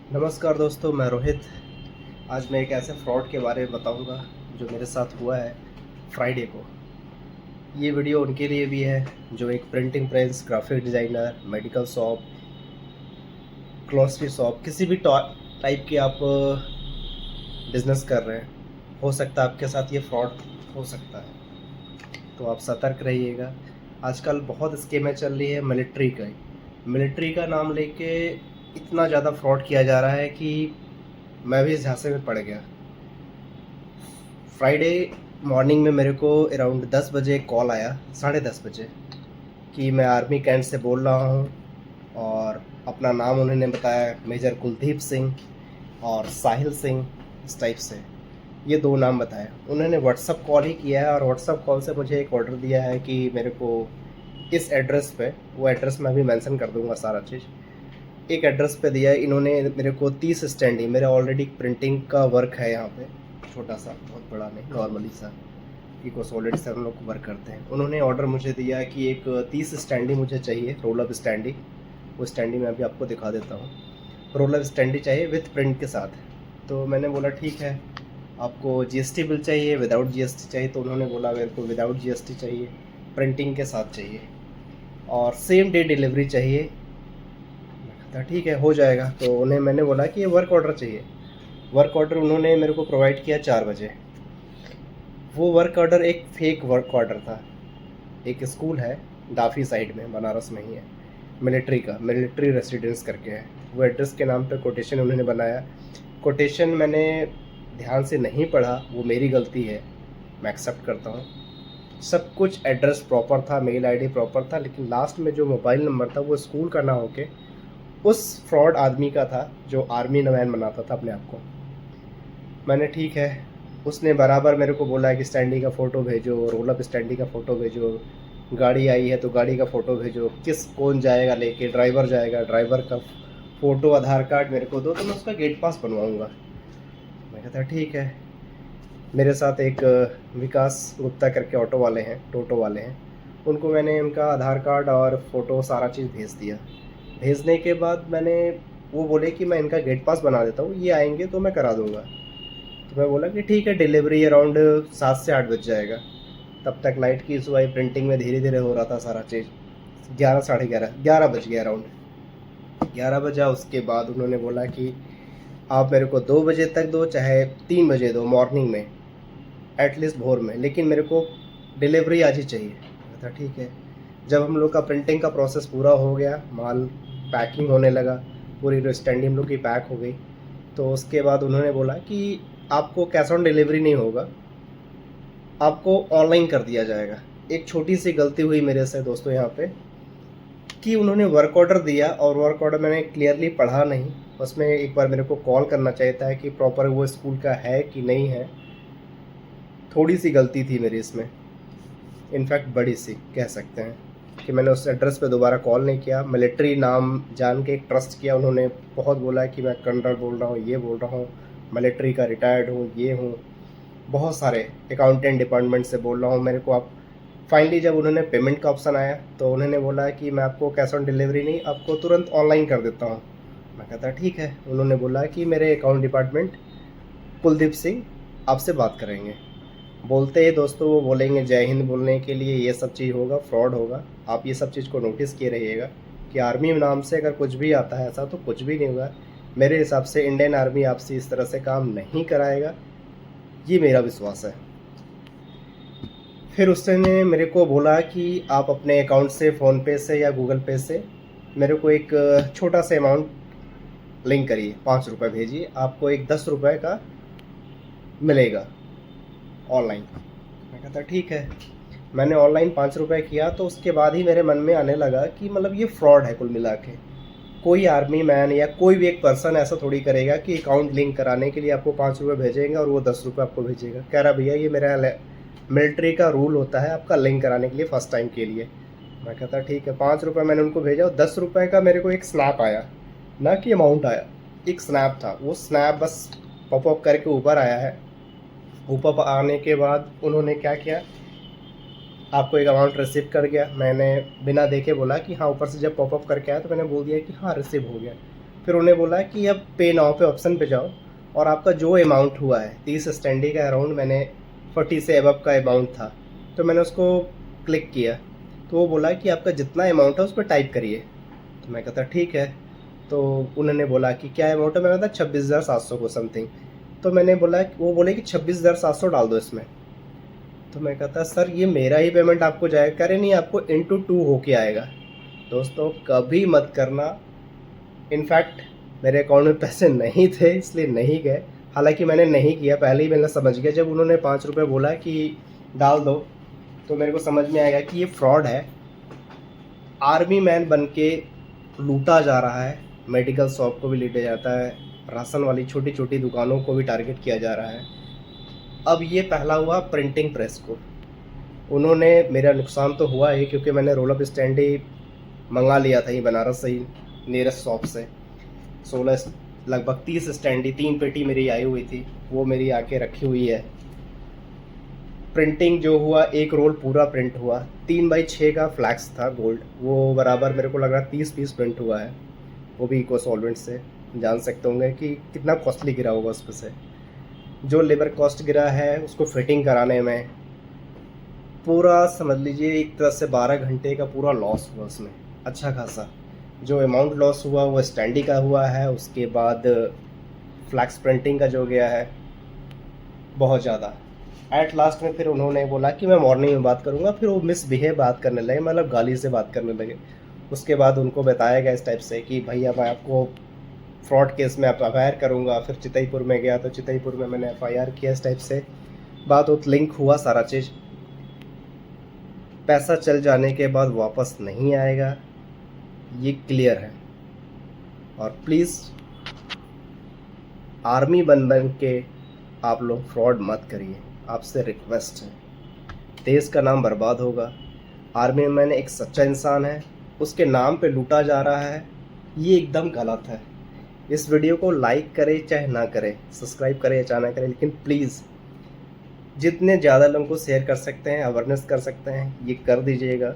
नमस्कार दोस्तों, मैं रोहित। आज मैं एक ऐसे फ्रॉड के बारे में बताऊंगा जो मेरे साथ हुआ है फ्राइडे को। ये वीडियो उनके लिए भी है जो एक printing press, graphic designer, medical shop, grocery shop, किसी भी टाइप के आप बिज़नेस कर रहे हैं। हो सकता है आपके साथ ये फ्रॉड हो सकता है, तो आप सतर्क रहिएगा। आजकल बहुत स्कीमें चल रही है मिलिट्री का नाम लेके इतना ज़्यादा फ्रॉड किया जा रहा है कि मैं भी इस झांसे में पड़ गया। फ्राइडे मॉर्निंग में मेरे को अराउंड 10 बजे कॉल आया, 10:30 बजे, कि मैं आर्मी कैंट से बोल रहा हूँ। और अपना नाम उन्होंने बताया, मेजर कुलदीप सिंह और साहिल सिंह, इस टाइप से ये दो नाम बताए। उन्होंने व्हाट्सअप कॉल ही किया है और व्हाट्सअप कॉल से मुझे एक ऑर्डर दिया है कि मेरे को इस एड्रेस पे, वो एड्रेस मैं भी मेंशन कर दूंगा सारा चीज़, एक एड्रेस पे दिया है इन्होंने मेरे को 30 स्टैंडी। मेरा ऑलरेडी प्रिंटिंग का वर्क है यहाँ पे, छोटा सा, बहुत बड़ा नहीं, नॉर्मली सा इको सॉलिड से हम लोग वर्क करते हैं। उन्होंने ऑर्डर मुझे दिया है कि एक 30 स्टैंडी मुझे चाहिए, रोल अप स्टैंडी। वो स्टैंडी मैं अभी आपको दिखा देता हूँ। रोल अप स्टैंडी चाहिए विथ प्रिंट के साथ। तो मैंने बोला ठीक है, आपको जीएसटी बिल चाहिए, विदाउट जीएसटी चाहिए? तो उन्होंने बोला मेरे को विदाउट जीएसटी चाहिए, प्रिंटिंग के साथ चाहिए और सेम डे डिलीवरी चाहिए। था ठीक है, हो जाएगा। तो उन्हें मैंने बोला कि ये वर्क ऑर्डर चाहिए। वर्क ऑर्डर उन्होंने मेरे को प्रोवाइड किया 4 बजे। वो वर्क ऑर्डर एक फेक वर्क ऑर्डर था। एक स्कूल है डाफी साइड में, बनारस में ही है, मिलिट्री का, मिलिट्री रेसिडेंस करके है। वो एड्रेस के नाम पे कोटेशन उन्होंने बनाया। कोटेशन मैंने ध्यान से नहीं पढ़ा, वो मेरी गलती है, मैं एक्सेप्ट करता हूँ। सब कुछ एड्रेस प्रॉपर था, मेल आईडी प्रॉपर था, लेकिन लास्ट में जो मोबाइल नंबर था वो स्कूल का ना होके उस फ्रॉड आदमी का था जो आर्मी मैन बनाता था अपने आप को। मैंने ठीक है, उसने बराबर मेरे को बोला है कि स्टैंडी का फ़ोटो भेजो, रोल अप स्टैंडी का फ़ोटो भेजो, गाड़ी आई है तो गाड़ी का फ़ोटो भेजो, कौन जाएगा लेके, ड्राइवर जाएगा, ड्राइवर का फ़ोटो, आधार कार्ड मेरे को दो तो मैं उसका गेट पास बनवाऊँगा। मैं कहता ठीक है। मेरे साथ एक विकास गुप्ता करके ऑटो वाले हैं, टोटो वाले हैं, उनको मैंने उनका आधार कार्ड और फ़ोटो सारा चीज़ भेज दिया। भेजने के बाद वो बोले कि मैं इनका गेट पास बना देता हूँ, ये आएंगे तो मैं करा दूँगा। तो मैं बोला कि ठीक है, डिलीवरी अराउंड 7 से 8 बज जाएगा। तब तक लाइट की इशू आई, प्रिंटिंग में धीरे धीरे हो रहा था सारा चीज़। 11, साढ़े 11, 11 बज गया अराउंड। 11 बजा, उसके बाद उन्होंने बोला कि आप मेरे को 2 बजे तक दो, चाहे 3 बजे दो, मॉर्निंग में, एटलीस्ट भोर में, लेकिन मेरे को डिलीवरी आज ही चाहिए। मैं था ठीक है। जब हम लोग का प्रिंटिंग का प्रोसेस पूरा हो गया, माल पैकिंग होने लगा, पूरी स्टैंडी हम लोग की पैक हो गई, तो उसके बाद उन्होंने बोला कि आपको कैश ऑन डिलीवरी नहीं होगा, आपको ऑनलाइन कर दिया जाएगा। एक छोटी सी गलती हुई मेरे से दोस्तों यहाँ पे, कि उन्होंने वर्क ऑर्डर दिया और वर्क ऑर्डर मैंने क्लियरली पढ़ा नहीं। उसमें एक बार मेरे को कॉल करना चाहिए था कि प्रॉपर वो स्कूल का है कि नहीं है। थोड़ी सी गलती थी मेरी इसमें, इनफैक्ट बड़ी सी कह सकते हैं, कि मैंने उस एड्रेस पे दोबारा कॉल नहीं किया। मिलिट्री नाम जान के एक ट्रस्ट किया। उन्होंने बहुत बोला कि मैं कर्नल बोल रहा हूँ, ये बोल रहा हूँ, मिलिट्री का रिटायर्ड हूँ, ये हूँ, बहुत सारे अकाउंटेंट डिपार्टमेंट से बोल रहा हूँ मेरे को आप। फाइनली जब उन्होंने पेमेंट का ऑप्शन आया तो उन्होंने बोला कि मैं आपको कैश ऑन डिलीवरी नहीं, आपको तुरंत ऑनलाइन कर देता हूँ। मैं कहता ठीक है। उन्होंने बोला कि मेरे अकाउंट डिपार्टमेंट कुलदीप सिंह आपसे बात करेंगे। बोलते ही दोस्तों वो बोलेंगे जय हिंद बोलने के लिए, ये सब चीज़ होगा, फ्रॉड होगा। आप ये सब चीज़ को नोटिस किए रहिएगा कि आर्मी नाम से अगर कुछ भी आता है ऐसा, तो कुछ भी नहीं होगा। मेरे हिसाब से इंडियन आर्मी आपसे इस तरह से काम नहीं कराएगा, ये मेरा विश्वास है। फिर उसने मेरे को बोला कि आप अपने अकाउंट से, फ़ोनपे से या गूगल पे से मेरे को एक छोटा सा अमाउंट लिंक करिए, 5 रुपये भेजिए, आपको एक 10 रुपये का मिलेगा ऑनलाइन। मैं कहता ठीक है। मैंने ऑनलाइन 5 रुपये किया, तो उसके बाद ही मेरे मन में आने लगा कि मतलब ये फ्रॉड है कुल मिला के। कोई आर्मी मैन या कोई भी एक पर्सन ऐसा थोड़ी करेगा कि अकाउंट लिंक कराने के लिए आपको 5 रुपये भेजेंगे और वो 10 रुपये आपको भेजेगा। कह रहा भैया ये मेरा मिलिट्री का रूल होता है आपका लिंक कराने के लिए फ़र्स्ट टाइम के लिए। मैं कहता ठीक है। 5 रुपये मैंने उनको भेजा और 10 रुपये का मेरे को एक स्नैप आया, ना कि अमाउंट आया, एक स्नैप था। वो स्नैप बस पॉपअप करके ऊपर आया है। ऊपर आने के बाद उन्होंने क्या किया, आपको एक अमाउंट रिसीव कर गया। मैंने बिना देखे बोला कि हाँ, ऊपर से जब पॉपअप करके आया तो मैंने बोल दिया कि हाँ रिसीव हो गया। फिर उन्हें बोला कि अब पे नाउ पे ऑप्शन पे जाओ और आपका जो अमाउंट हुआ है 30 स्टैंडी का अराउंड, मैंने 40 से अबव का अमाउंट था, तो मैंने उसको क्लिक किया तो वो बोला कि आपका जितना अमाउंट है उस पर टाइप करिए। तो मैं कहता ठीक है। तो उन्होंने बोला कि क्या अमाउंट है, मैं कहता 26,700 को समथिंग। तो मैंने बोला, वो बोले कि 26,700 डाल दो इसमें। तो मैं कहता सर ये मेरा ही पेमेंट आपको जाएगा। कह रहे नहीं, आपको इंटू 2 होके आएगा। दोस्तों कभी मत करना। इनफैक्ट मेरे अकाउंट में पैसे नहीं थे इसलिए नहीं गए, हालांकि मैंने नहीं किया, पहले ही मैंने समझ गया। जब उन्होंने 5 रुपये बोला कि डाल दो तो मेरे को समझ में आएगा कि ये फ्रॉड है। आर्मी मैन बन के लूटा जा रहा है, मेडिकल शॉप को भी लूटा जाता है, राशन वाली छोटी छोटी दुकानों को भी टारगेट किया जा रहा है। अब ये पहला हुआ प्रिंटिंग प्रेस को, उन्होंने, मेरा नुकसान तो हुआ ही क्योंकि मैंने रोल अप स्टैंड ही मंगा लिया था, ये बनारस से ही नियरेस्ट शॉप से। 16 लगभग 30 स्टैंडी 3 पेटी मेरी आई हुई थी, वो मेरी आके रखी हुई है। प्रिंटिंग जो हुआ, एक रोल पूरा प्रिंट हुआ, 3x6 का फ्लैक्स था गोल्ड, वो बराबर मेरे को लग रहा है 30 पीस प्रिंट हुआ है, वो भी इको सॉल्वेंट से। जान सकते होंगे कि कितना कॉस्टली गिरा होगा उस पर से। जो लेबर कॉस्ट गिरा है उसको फिटिंग कराने में पूरा समझ लीजिए एक तरह से 12 घंटे का पूरा लॉस हुआ उसमें, अच्छा खासा। जो अमाउंट लॉस हुआ वो स्टैंडी का हुआ है, उसके बाद फ्लैक्स प्रिंटिंग का जो गया है बहुत ज़्यादा। एट लास्ट में फिर उन्होंने बोला कि मैं मॉर्निंग में बात करूँगा, फिर वो मिसबिहेव बात करने लगे, मतलब गाली से बात करने लगे। उसके बाद उनको बताया गया इस टाइप से कि भैया मैं आपको फ्रॉड केस में एफआईआर करूँगा। फिर चितईपुर में गया तो चितईपुर में मैंने एफआईआर किया, इस टाइप से बात उत लिंक हुआ सारा चीज़। पैसा चल जाने के बाद वापस नहीं आएगा, ये क्लियर है। और प्लीज़ आर्मी बन बन के आप लोग फ्रॉड मत करिए, आपसे रिक्वेस्ट है। देश का नाम बर्बाद होगा। आर्मी मैन एक सच्चा इंसान है, उसके नाम पे लूटा जा रहा है, ये एकदम गलत है। इस वीडियो को लाइक करें चाहे ना करें, सब्सक्राइब करें या चाहे ना करें, लेकिन प्लीज़ जितने ज़्यादा लोगों को शेयर कर सकते हैं, अवेयरनेस कर सकते हैं, ये कर दीजिएगा।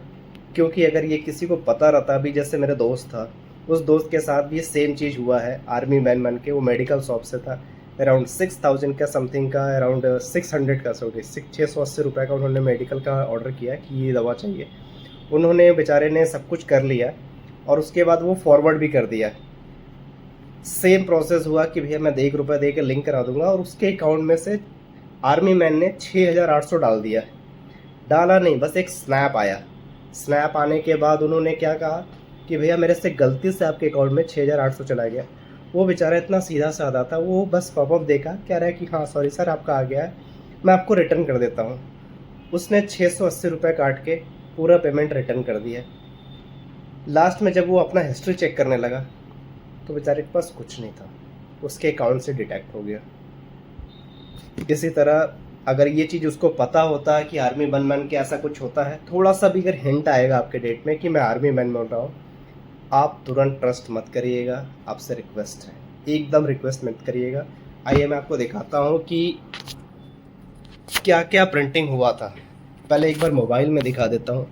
क्योंकि अगर ये किसी को पता रहता, अभी जैसे मेरा दोस्त था, उस दोस्त के साथ भी सेम चीज़ हुआ है। आर्मी मैन बन के वो मेडिकल शॉप से था, अराउंड 6,000 का समथिंग का, अराउंड 600 का, सॉरी 680 रुपये का उन्होंने मेडिकल का ऑर्डर किया कि ये दवा चाहिए। उन्होंने बेचारे ने सब कुछ कर लिया और उसके बाद वो फॉरवर्ड भी कर दिया। सेम प्रोसेस हुआ कि भैया मैं 1 रुपये दे के लिंक करा दूंगा, और उसके अकाउंट में से आर्मी मैन ने 6,800 डाल दिया। डाला नहीं, बस एक स्नैप आया। स्नैप आने के बाद उन्होंने क्या कहा कि भैया मेरे से गलती से आपके अकाउंट में 6,800 चला गया। वो बेचारा इतना सीधा साधा था, वो बस पॉपअप देखा, कह रहा है कि हाँ सॉरी सर आपका आ गया है, मैं आपको रिटर्न कर देता हूँ। उसने 680 रुपये काट के पूरा पेमेंट रिटर्न कर दिया। लास्ट में जब वो अपना हिस्ट्री चेक करने लगा तो बेचारे के पास कुछ नहीं था, उसके अकाउंट से डिटेक्ट हो गया। इसी तरह अगर ये चीज़ उसको पता होता कि आर्मी बन बन के ऐसा कुछ होता है, थोड़ा सा भी अगर हिंट आएगा आपके डेट में कि मैं आर्मी मैन बन रहा हूँ, आप तुरंत ट्रस्ट मत करिएगा, आपसे रिक्वेस्ट है, एकदम रिक्वेस्ट मत करिएगा। आइए मैं आपको दिखाता हूँ कि क्या क्या प्रिंटिंग हुआ था। पहले एक बार मोबाइल में दिखा देता हूँ।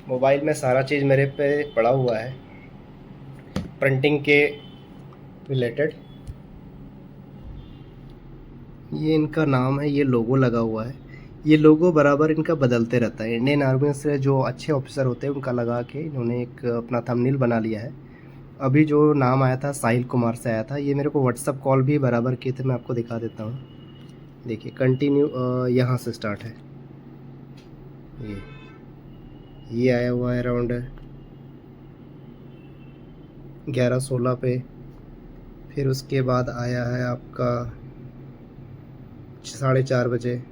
मोबाइल में सारा चीज़ मेरे पे पड़ा हुआ है प्रिंटिंग के रिलेटेड। ये इनका नाम है, ये लोगो लगा हुआ है। ये लोगो बराबर इनका बदलते रहता है। इंडियन आर्मी से जो अच्छे ऑफिसर होते हैं उनका लगा के इन्होंने एक अपना थंबनेल बना लिया है। अभी जो नाम आया था साहिल कुमार से आया था। ये मेरे को व्हाट्सअप कॉल भी बराबर किए थे, मैं आपको दिखा देता हूँ। देखिए कंटिन्यू, यहाँ से स्टार्ट है। ये आया हुआ है अराउंड 11:16 पे। फिर उसके बाद आया है आपका 4:30 बजे।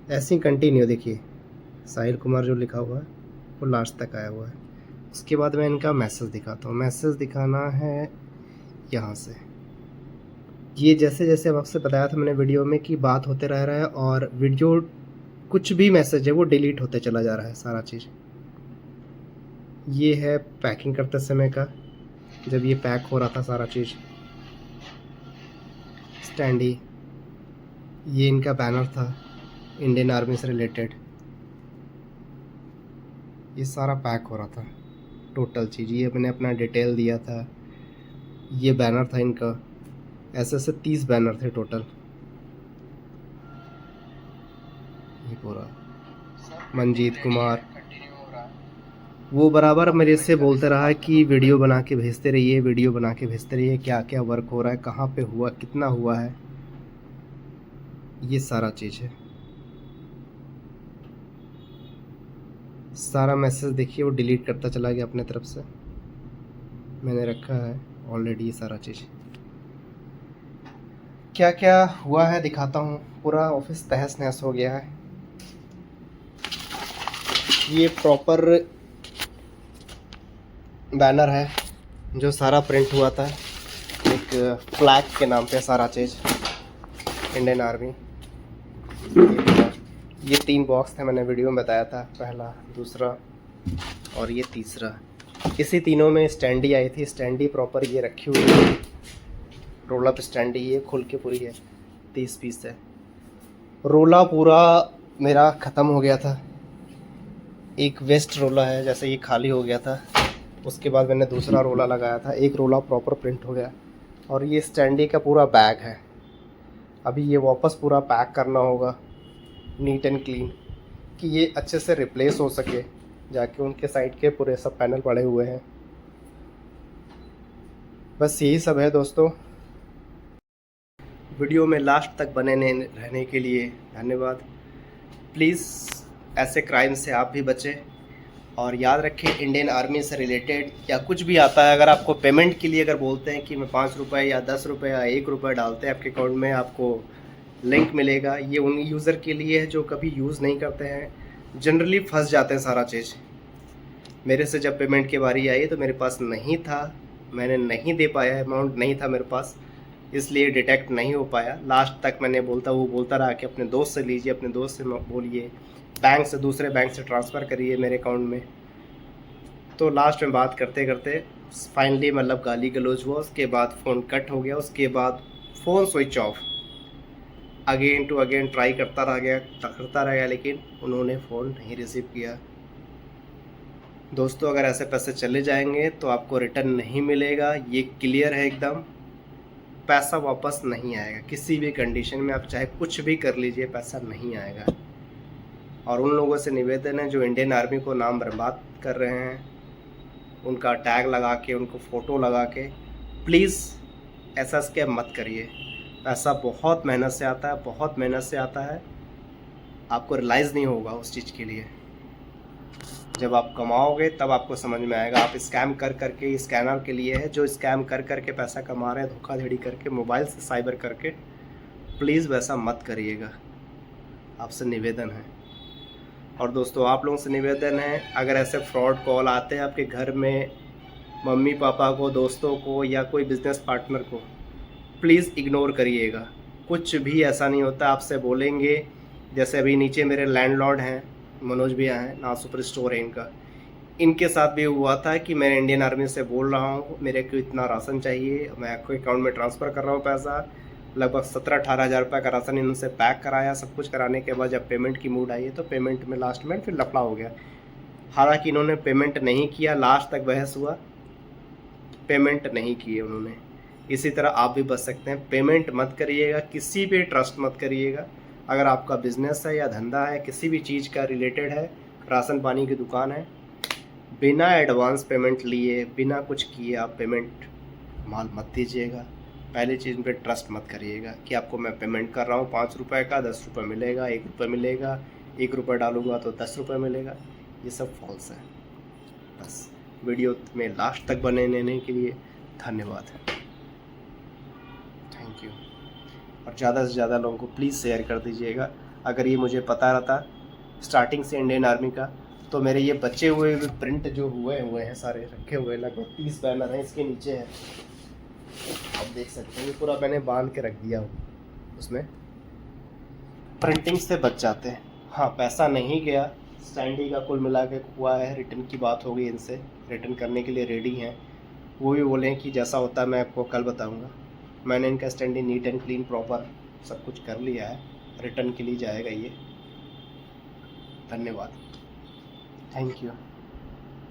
ऐसे ही कंटिन्यू, देखिए साहिल कुमार जो लिखा हुआ है वो लास्ट तक आया हुआ है। उसके बाद मैं इनका मैसेज दिखाता हूँ। मैसेज दिखाना है यहाँ से। ये जैसे जैसे अब आपसे बताया था मैंने वीडियो में कि बात होते रह रहा है, और वीडियो कुछ भी मैसेज है वो डिलीट होते चला जा रहा है सारा चीज़। ये है पैकिंग करते समय का, जब ये पैक हो रहा था सारा चीज़। स्टैंडी, ये इनका बैनर था इंडियन आर्मी से रिलेटेड। ये सारा पैक हो रहा था टोटल चीज़। ये मैंने अपना डिटेल दिया था, ये बैनर था इनका, ऐसे ऐसे 30 बैनर थे टोटल। ये पूरा मंजीत कुमार, वो बराबर मेरे से बोलते रहा कि वीडियो बना के भेजते रहिए, वीडियो बना के भेजते रहिए, क्या क्या वर्क हो रहा है, कहाँ पे हुआ, कितना हुआ है, ये सारा चीज़ है। सारा मैसेज देखिए वो डिलीट करता चला गया अपने तरफ से, मैंने रखा है ऑलरेडी ये सारा चीज़। क्या क्या हुआ है दिखाता हूँ। पूरा ऑफिस तहस नहस हो गया है। ये प्रॉपर बैनर है जो सारा प्रिंट हुआ था, एक फ्लैग के नाम पे सारा चीज़, इंडियन आर्मी। ये 3 बॉक्स थे, मैंने वीडियो में बताया था, पहला, दूसरा और ये तीसरा। इसी तीनों में स्टैंडी आई थी, स्टैंडी प्रॉपर ये रखी हुई है, रोल अप स्टैंडी, ये खुल के पूरी है, 30 पीस है। रोला पूरा मेरा ख़त्म हो गया था, एक वेस्ट रोला है, जैसे ये खाली हो गया था, उसके बाद मैंने दूसरा रोला लगाया था, एक रोला प्रॉपर प्रिंट हो गया। और ये स्टैंडी का पूरा बैग है, अभी ये वापस पूरा पैक करना होगा नीट एंड क्लीन, कि ये अच्छे से रिप्लेस हो सके। जाके उनके साइड के पूरे सब पैनल पड़े हुए हैं। बस यही सब है दोस्तों। वीडियो में लास्ट तक बने रहने के लिए धन्यवाद। प्लीज़ ऐसे क्राइम से आप भी बचें, और याद रखें इंडियन आर्मी से रिलेटेड या कुछ भी आता है, अगर आपको पेमेंट के लिए अगर बोलते हैं कि मैं 5 रुपये या 10 रुपये या 1 रुपये डालते हैं आपके अकाउंट में, आपको लिंक मिलेगा, ये उन यूज़र के लिए है जो कभी यूज़ नहीं करते हैं, जनरली फंस जाते हैं सारा चीज़। मेरे से जब पेमेंट की बारी आई तो मेरे पास नहीं था, मैंने नहीं दे पाया, अमाउंट नहीं था मेरे पास, इसलिए डिटेक्ट नहीं हो पाया। लास्ट तक मैंने वो बोलता रहा कि अपने दोस्त से लीजिए, अपने दोस्त से बोलिए, बैंक से दूसरे बैंक से ट्रांसफ़र करिए मेरे अकाउंट में। तो लास्ट में बात करते करते फाइनली मतलब गाली गलौज हुआ, उसके बाद फ़ोन कट हो गया, उसके बाद phone switch off, again to again try करता रह गया, लेकिन उन्होंने फ़ोन नहीं रिसीव किया। दोस्तों अगर ऐसे पैसे चले जाएंगे तो आपको रिटर्न नहीं मिलेगा, ये क्लियर है एकदम। पैसा वापस नहीं आएगा किसी भी कंडीशन में, आप चाहे कुछ भी कर लीजिए, पैसा नहीं आएगा। और उन लोगों से निवेदन है जो इंडियन आर्मी को नाम बर्बाद कर रहे हैं, उनका टैग लगा के, उनको फ़ोटो लगा के, प्लीज़ ऐसा स्कैम मत करिए। पैसा बहुत मेहनत से आता है, बहुत मेहनत से आता है, आपको रियलाइज़ नहीं होगा उस चीज़ के लिए। जब आप कमाओगे तब आपको समझ में आएगा। आप स्कैम कर करके, स्कैनर के लिए है जो स्कैम कर करके पैसा कमा रहे हैं, धोखाधड़ी करके, मोबाइल से साइबर करके, प्लीज़ वैसा मत करिएगा, आपसे निवेदन है। और दोस्तों आप लोगों से निवेदन है, अगर ऐसे फ्रॉड कॉल आते हैं आपके घर में, मम्मी पापा को, दोस्तों को या कोई बिज़नेस पार्टनर को, प्लीज़ इग्नोर करिएगा। कुछ भी ऐसा नहीं होता। आपसे बोलेंगे, जैसे अभी नीचे मेरे लैंडलॉर्ड हैं, मनोज भैया हैं, ना सुपर स्टोर है इनका, इनके साथ भी हुआ था कि मैं इंडियन आर्मी से बोल रहा हूँ, मेरे को इतना राशन चाहिए, मैं आपके अकाउंट में ट्रांसफ़र कर रहा हूँ पैसा, लगभग 17-18 हज़ार रुपये का राशन इनसे पैक कराया। सब कुछ कराने के बाद जब पेमेंट की मूड आई है तो पेमेंट में लास्ट में फिर लफड़ा हो गया। हालांकि इन्होंने पेमेंट नहीं किया, लास्ट तक बहस हुआ, पेमेंट नहीं किए उन्होंने। इसी तरह आप भी बच सकते हैं। पेमेंट मत करिएगा, किसी पे ट्रस्ट मत करिएगा। अगर आपका बिज़नेस है या धंधा है, किसी भी चीज़ का रिलेटेड है, राशन पानी की दुकान है, बिना एडवांस पेमेंट लिए, बिना कुछ किए आप पेमेंट माल मत दीजिएगा। पहली चीज़ पे ट्रस्ट मत करिएगा कि आपको मैं पेमेंट कर रहा हूँ 5 रुपये का 10 रुपये मिलेगा, 1 रुपये मिलेगा, 1 रुपये डालूंगा तो 10 रुपये मिलेगा, ये सब फॉल्स है। बस वीडियो में लास्ट तक बने रहने के लिए धन्यवाद, थैंक यू। और ज़्यादा से ज़्यादा लोगों को प्लीज़ शेयर कर दीजिएगा। अगर ये मुझे पता रहता स्टार्टिंग से इंडियन आर्मी का, तो मेरे ये बचे हुए प्रिंट जो हुए हैं सारे रखे हुए, लगभग 30 बैनर हैं, इसके नीचे है, आप देख सकते हैं, ये पूरा मैंने बांध के रख दिया उसमें, प्रिंटिंग से बच जाते हैं। हाँ, पैसा नहीं गया, स्टैंडी का कुल मिला के हुआ है, रिटर्न की बात हो गई, इनसे रिटर्न करने के लिए रेडी हैं। वो भी बोले कि जैसा होता है मैं आपको कल बताऊंगा। मैंने इनका standee neat and clean proper सब कुछ कर लिया है, रिटर्न के लिए जाएगा ये। धन्यवाद, थैंक यू।